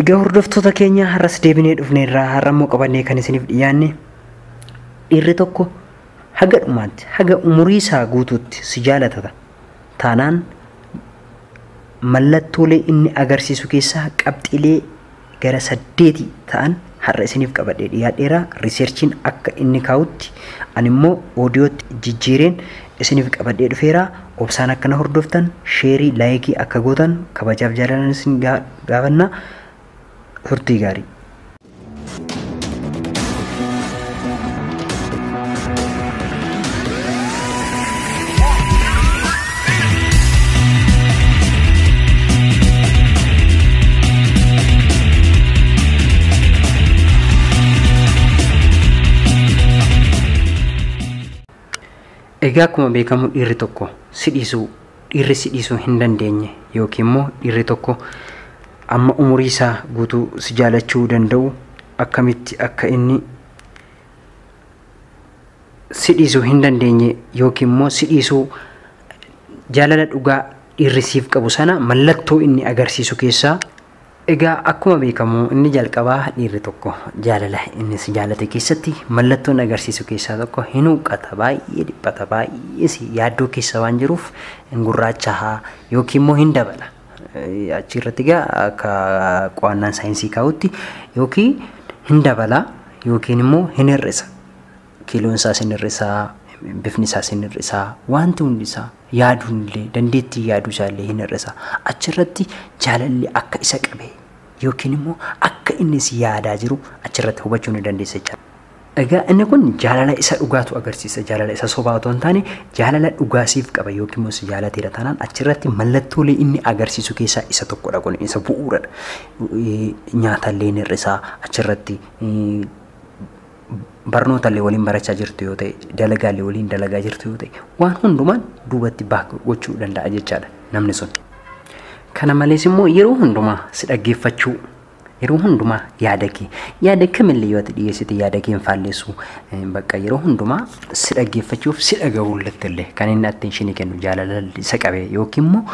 Egaa hordoftoota keenya har'as deebinee dhufneerraa har'ammoo qabannee kan isiniif dhiyaanne dhiirri tokko haga dhumaatti haga umurii isaa guutuutti si jaalatata taanaan mallattoolee inni agarsiisu keessaa qabxiilee gara 8 ta'an har'a isiniif qabadhee dhiyaadheera. Riiserchiin akka inni kaa'utti ani immoo oodiyootti jijjiireen isiniif qabadhee dhufeera. Obsaan akkana hordoftan sheerii laayikii akka gootan kabajaaf jaalalan isin gaafanna. Turtii gaarii. Egaa akkuma beekamu dhiirri tokko dhiirri si dhiisuu hin dandeenye yookiin immoo dhiirri tokko amma umurii isaa guutuu si jaalachuu danda'u akkamitti akka inni si dhiisuu hin dandeenye yookiin immoo si dhiisuu jaalala dhugaa dhiirri siif qabu sana mallattoo inni agarsiisu keessaa egaa akkuma beekamu inni jalqabaa dhiirri tokko jaalala inni si jaalate keessatti mallattoon agarsiisu keessaa tokko hin huqqata baay'ee dhiphata baay'ee si yaaddoo keessa waan jiruuf hin gurraachahaa yookiin immoo hin dabala. Achirratti egaa akka qo'annaan saayinsii kaa'utti yookiin hin dabala yookiin immoo hin hir'isa. Kiiloon isaa hin hir'isa, bifni isaa hin hir'isa, wanti hundi isaa yaaduun illee dandeettii yaaduu isaa illee hin hir'isa. Achirratti jaalalli akka isa qabe yookiin immoo akka inni si yaadaa jiru achirratti hubachuu ni dandeessa jechuudha. Egaa inni kun jaalala isa dhugaatu agarsiisa. Jaalala isa sobaa otoo hin taane jaalala dhugaa siif qaba yookiin immoo si jaalateera taanaan achirratti mallattoolee inni agarsiisu keessaa isa tokkodha kun isa bu'uuradha. Nyaatallee hin hir'isaa achirratti barnootaallee waliin barachaa jirtu yoo ta'e dalagaallee waliin dalagaa jirtu yoo ta'e waan hundumaan duubatti gochuu danda'a jechaadha namni sun. Kana malees immoo yeroo hundumaa si dhaggeeffachuu yeroo hundumaa yaada kamillee yoo ati dhiyeessite yaada kee hin faalleessu bakka yeroo hundumaa si dhaggeeffachuuf si dhaga'uullatti illee kan inni attentionii kennu jaalala isa qabe yookiin immoo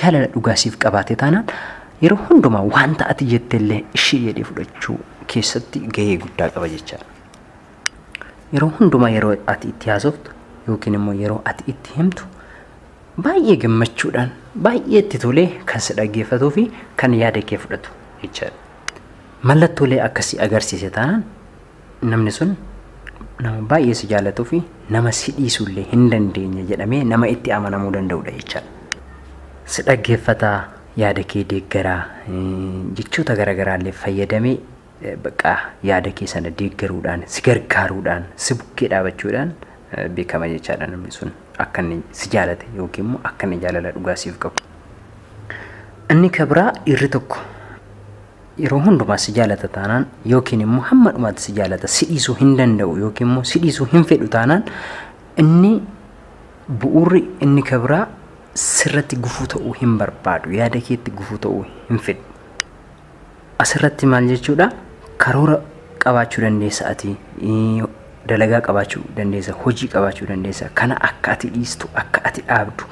jaalala dhugaa siif qabaate taanaan yeroo hundumaa wanta ati jette illee ishee jedhee fudhachuu keessatti gahee guddaa qaba jechaadha. Yeroo hundumaa yeroo ati itti haasoftu yookiin immoo yeroo ati itti himtu baay'ee gammachuudhaan baay'ee itti tolee kan si dhaggeeffatuu fi kan yaada kee fudhatu jechaadha. Mallattoolee akkasii agarsiise taanaan namni sun nama baay'ee si jaalatuu fi nama si dhiisuullee hin dandeenye jedhamee nama itti amanamuu danda'udha jechaadha. Si dhaggeeffataa yaada kee deeggaraa jechoota garaagaraallee fayyadamee bakka yaada kee sana deeggaruudhaan si gargaaruudhaan si bukkee dhaabachuudhaan beekama jechaadha namni sun akka inni si jaalate yookiin immoo akka inni jaalala dhugaa siif qabu. Inni kabraa dhiirri tokko yeroo hundumaa si jaalata taanaan yookiin immoo hamma dhumaatti si jaalata si dhiisuu hin danda'u yookiin immoo si dhiisuu hin fedhu taanaan inni bu'uurri inni kabraa sirratti gufuu ta'uu hin barbaadu yaada keetti gufuu ta'uu hin fedhu. Asirratti maal jechuudha karoora qabaachuu dandeessa ati dalagaa qabaachuu dandeessa hojii qabaachuu dandeessa kana akka ati dhiistu akka ati dhaabdu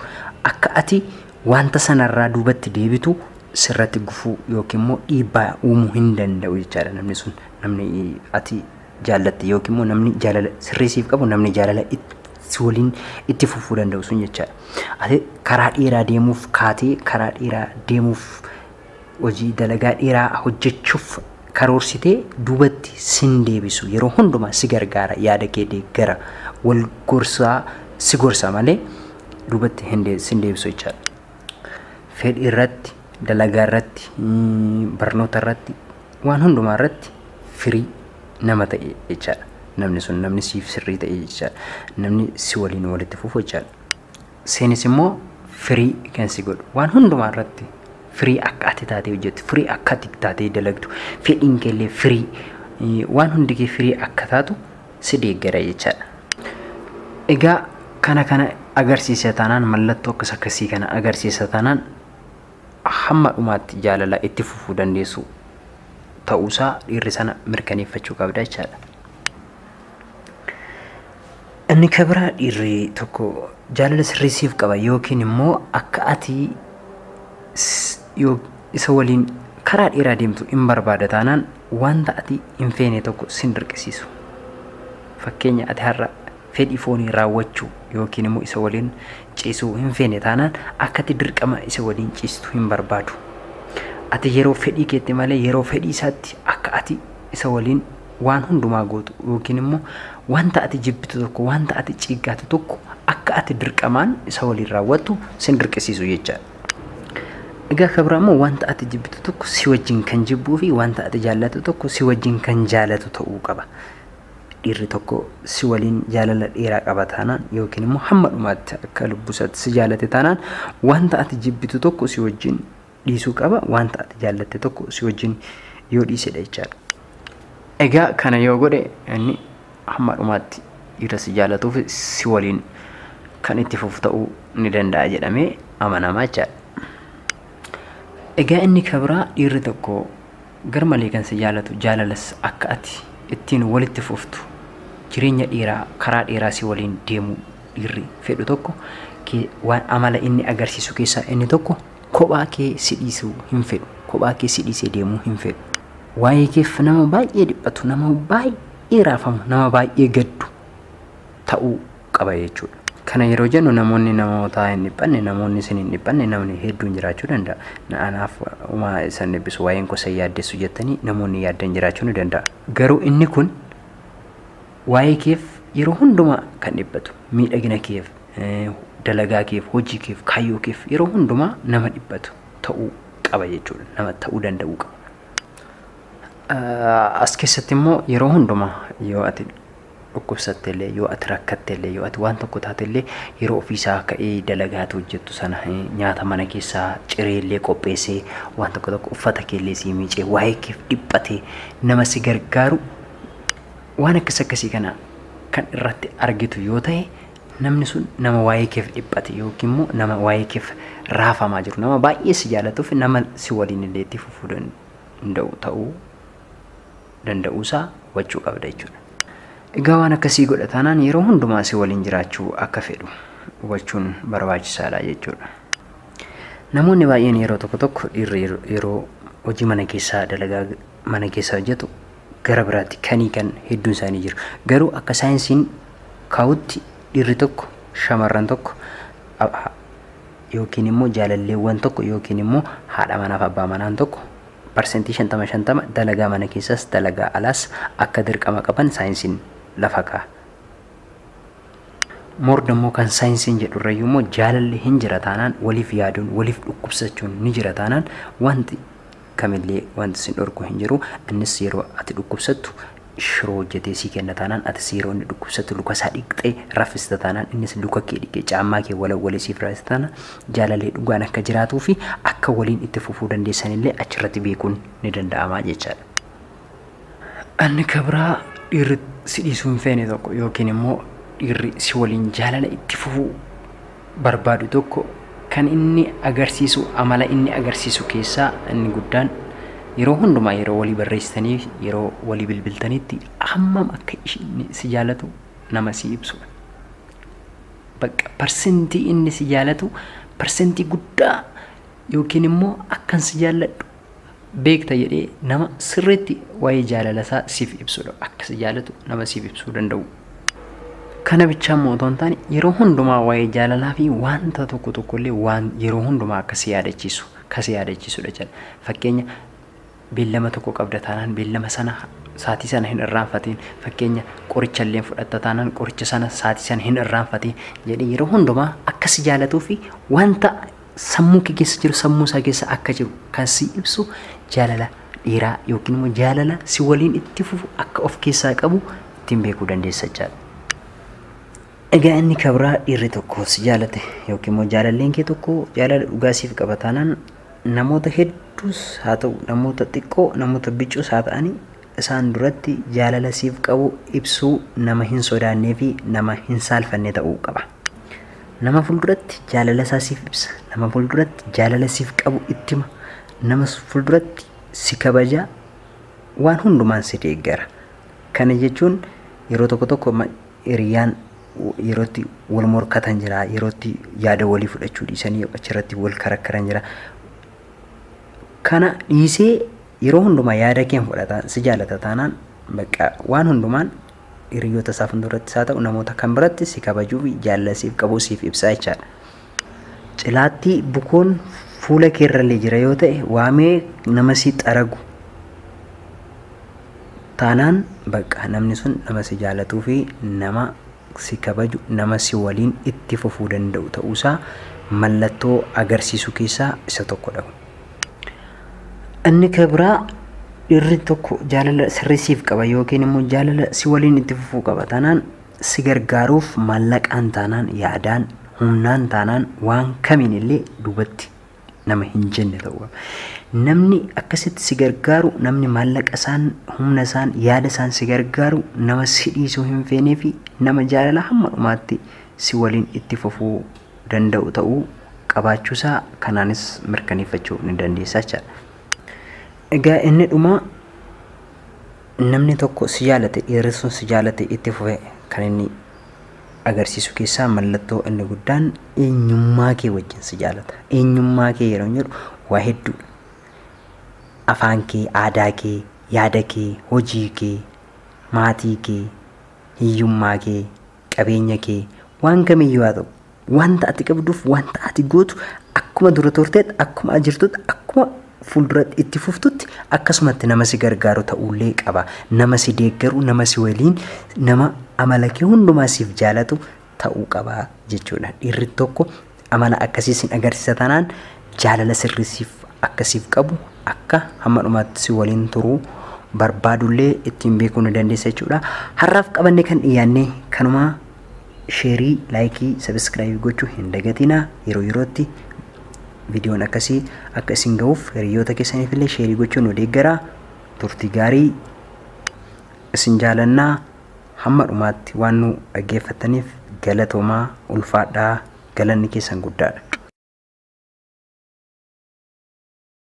akka ati wanta sanarraa duubatti deebitu sirratti gufuu yookiin immoo dhiibbaa uumuu hin danda'u jechaadha namni sun namni ati jaallatte yookiin immoo namni jaalala sirriisiif qabu namni jaalala si waliin itti fufuu danda'u sun jechaadha. Ati karaa dheeraa deemuuf kaatee karaa dheeraa deemuuf hojii dalagaa dheeraa hojjechuuf karoorsitee duubatti sin deebisu yeroo hundumaa si gargaara yaada kee deeggara wal gorsaa si gorsa malee duubatti sin deebisu jechaadha. Fedhii irratti dalagaa irratti barnoota irratti waan hundumaa irratti firii nama ta'e jechaadha. Namni sun namni siif sirrii ta'e jechaadha. Namni si waliin walitti fufu jechaadha. Seenis immoo firii kan si godhu waan hundumaa irratti firii akka ati taatee hojjettu firii akka ati taatee dalagdu fedhiin keellee firii waan hundi kee firii akka taatu si deeggara jechaadha. Egaa kana agarsiisa taanaan mallattoo akkasii kana agarsiisa taanaan hamma dhumaatti jaalala itti fufuu dandeessu ta'uusaa dhiirri sana mirkaneeffachuu qabda jechaadha. Inni kabraa dhiirri tokko jaalala sirriisiif qaba yookiin immoo akka ati isa waliin karaa dheeraa deemtu hin barbaada taanaan wanta ati hin feene tokko sin dirqisiisu. Fakkeenya ati har'a fedhii foonii raawwachuu yookiin immoo isa waliin ciisuu hin feene taanaan akka ati dirqama isa waliin ciistu hin barbaadu. Ati yeroo fedhii keetti malee yeroo fedhii isaatti akka ati isa waliin waan hundumaa gootu yookiin immoo wanta ati jibbitu tokko wanta ati ciiggaatu tokko akka ati dirqamaan isa waliin raawwattu sin dirqisiisu jechaadha. Egaa kabiraammoo wanta ati jibbitu tokko si wajjin kan jibbuu fi wanta ati jaallatu tokko si wajjin kan jaalatu ta'uu qaba. Dhiirri tokko si waliin jaalala dheeraa qaba taanaan yookiin immoo hamma dhumaatti akka lubbusaatti si jaalate taanaan wanta ati jibbitu tokko si wajjin dhiisuu qaba. Wanta ati jaallatte tokko si wajjin yoo dhiisedha jechaadha. Egaa kana yoo godhe inni hamma dhumaatti dhiira si jaallatuuf si waliin kan itti fufu ta'uu ni danda'a jedhamee amanamaa jechaadha. Egaa inni kabiraa dhiirri tokko garmalee kan si jaallatu jaalalas akka ati ittiin walitti fuftu jireenya dheeraa karaa dheeraa si waliin deemu dhiirri fedhu tokko waan amala inni agarsiisu keessaa inni tokko kophaa kee si dhiisuu hin fedhu. Kophaa kee si dhiisee deemuu hin fedhu. Waa'ee keef nama baay'ee dhiphatu, nama baay'ee raafamu, nama baay'ee gaddu ta'uu qaba jechuudha. Kana yeroo jennu namoonni namoota hin dhiphanne, namoonni isin hin dhiphanne namni hedduun jiraachuu danda'a. Anaaf uumaa isan dhibbisu waa'een gosa yaaddeessu jettanii namoonni yaaddan jiraachuu ni danda'a. Garuu inni kun waa'ee keef yeroo hundumaa kan dhiphatu, miidhagina keef, dalagaa keef, hojii keef, kaayyoo keef yeroo hundumaa nama dhiphatu ta'uu qaba jechuudha. Nama ta'uu danda'uu qaba. As keessatti immoo yeroo hundumaa yoo ati dhukkubsatteillee yoo ati rakkatteillee yoo ati waan tokko taateillee yeroo ofiisaa ka'ee dalagaatu hojjettu sana nyaata mana keessaa cireellee qopheessee waan tokko tokko uffata keellee sii miicee waa'ee keef dhiphatee nama si gargaaru waan akkasii kana kan irratti argitu yoo ta'e namni sun nama waa'ee keef dhiphate yookiin immoo nama waa'ee keef raafamaa jiru nama baay'ee si jaallatuuf nama si waliin illee itti fufuu danda'u ta'uu danda'uusaa hubachuu qabda jechuudha. Egaa waan akkasii godha taanaan yeroo hundumaa si waliin jiraachuu akka fedhu hubachuun barbaachisaadha jechuudha. Namoonni baay'een yeroo tokko dhiirri yeroo hojii mana keessaa dalagaa mana keessaa hojjetu gara biraatti kanii kan hedduun isaanii jiru. Garuu akka saayinsiin kaa'utti dhiirri tokko shamarran tokko yookiin immoo jaalalleewwan tokko yookiin immoo haadha manaaf abbaa manaan tokko parsentii 50-50 dalagaa mana keessaas dalagaa alaas akka dirqama qaban saayinsiin lafa kaa'a. Moordammoo kan saayinsiin jedhu irra immoo jaalalli hin jira taanaan waliif yaaduun waliif dhukkubsachuun ni jira taanaan wanti kamillee wanti sin dhorku hin jiru. Innis yeroo ati dhukkubsattu shiroo hojjetee sii kenna taanaan atis yeroo inni dhukkubsattu luka isaa dhiqxee raffista taanaan innis luka kee dhiqee caammaa kee walawwalee siif raffista taanaan jaalallee dhugaan akka jiraatuu fi akka waliin itti fufuu dandeessanillee achirratti beekuun ni danda'ama jechaadha. Inni kabiraa dhiirri si dhiisuu hin feene tokko yookiin immoo dhiirri si waliin jaalala itti fufuu barbaadu tokko kan inni agarsiisu amala inni agarsiisu keessaa inni guddaan yeroo hundumaa yeroo walii barreessitanii yeroo walii bilbiltanitti hammam akka inni si jaalatu nama si ibsudha. Bakka parsentii inni si jaalatu parsentii guddaa yookiin immoo akkan si jaalladhu beekta jedhee nama sirriitti waa'ee jaalalasaa siif ibsudha. Akka si jaalatu nama siif ibsuu danda'u. Kana bichaa immoo otoo hin taane yeroo hundumaa waa'ee jaalalaa fi wanta tokkollee waan yeroo hundumaa akka si yaadachiisudha jedha. Fakkeenya beellama tokko qabda taanaan beellama sana saatii sana hin irraanfatiin. Fakkeenya qoricha illee fudhatta taanaan qoricha sana saatii sana hin irraanfatiin jedhee yeroo hundumaa akka si jaalatuu fi wanta sammuu kee keessa jiru sammuu isaa keessa akka jiru kan si ibsu jaalala dheeraa yookiin immoo jaalala si waliin itti fufu akka of keessaa qabu ittiin beekuu dandeessa jechaadha. Egaa inni kabiraa dhiirri tokko si jaalate yookiin immoo jaalalleen kee tokko jaalala dhugaa siif qaba taanaan namoota hedduus haa ta'u namoota xiqqoo namoota biccuus haa ta'anii isaan duratti jaalala siif qabu ibsuu nama hin sodaannee fi nama hin saalfanne ta'uu qaba. Nama fuulduratti jaalala isaa siif ibsa. Nama fuulduratti jaalala siif qabu itti hima. Nama fuulduratti si kabaja waan hundumaan si deeggara. Kana jechuun yeroo tokko hiriyaan yerootti wal morkatan jira, yerootti yaada walii fudhachuu dhiisanii achirratti wal karakkaran jira. kana dhiisee yeroo hundumaa yaada kee fudhata si jaalata taanaan bakka waan hundumaan hiriyoota isaa fuulduratti isaa ta'u namoota kan biratti si kabajuu fi jaalasiif qabuu siif ibsaa jechaadha. Cilaatti bukoon fuula keerrallee jira yoo ta'e waamee nama si xaragu taanaan bakka namni sun nama si jaalatuu fi nama si kabaju nama si waliin itti fufuu danda'u ta'uusaa mallattoo agarsiisu keessaa isa tokkodha. Inni kabraa irri tokko jaalala sirrisiif qaba yookiin immoo jaalala si waliin itti fufuu qaba taanaan si gargaaruuf maallaqaan taanaan yaadaan humnaan taanaan waan kamiin illee duubatti nama hin jenne ta'uu namni akkasitti si gargaaru namni maallaqa isaan humna isaan yaada isaan si gargaaru nama si dhiisuu hin feenee fi nama jaalala hamma dhumaatti si waliin itti fufuu danda'u ta'uu qabaachuusaa kanaanis mirkaneeffachuu ni dandeessa jechaadha. Egaa inni dhuma namni tokko si jaalate dhiirri sun si jaalate itti fufe kan inni agarsiisu keessaa mallattoo inni guddaan eenyummaa kee wajjin si jaalata. Eenyummaa kee yeroo jedhu waa hedduudha. Afaan kee, aadaa kee, yaada kee, hojii kee, maatii kee, hiyyummaa kee, qabeenya kee waan kamiyyuu haa ta'u wanta ati qabduuf wanta ati gootu akkuma dura turteet akkuma jirtutti akkuma fuulduratti itti fuftutti akkasumatti nama si gargaaru ta'ullee qaba. Nama si deeggaru, nama si waliin, nama amala kee hundumaa siif jaalatu ta'uu qaba jechuudha. Dhiirri tokko amala akkasiisin agarsiisa taanaan jaalala sirrisiif akkasiif qabu akka hamma dhumaatti si waliin turuu barbaadullee ittiin beekuu ni dandeessa jechuudha. Har'aaf qabanne kan dhiyaanne kanuma sheerii, laayikii, sabiskiraayib gochuu hin dagatinaa. Yeroo yerootti viidiyoon akkasii akka isin ga'uuf hiriyoota keessaniif illee sheerii gochuun nu deeggaraa. Turtii gaarii isin jaalannaa. Hamma dhumaatti waan nu dhaggeeffataniif galatoomaa ulfaadhaa. Galanni keessan guddaadha.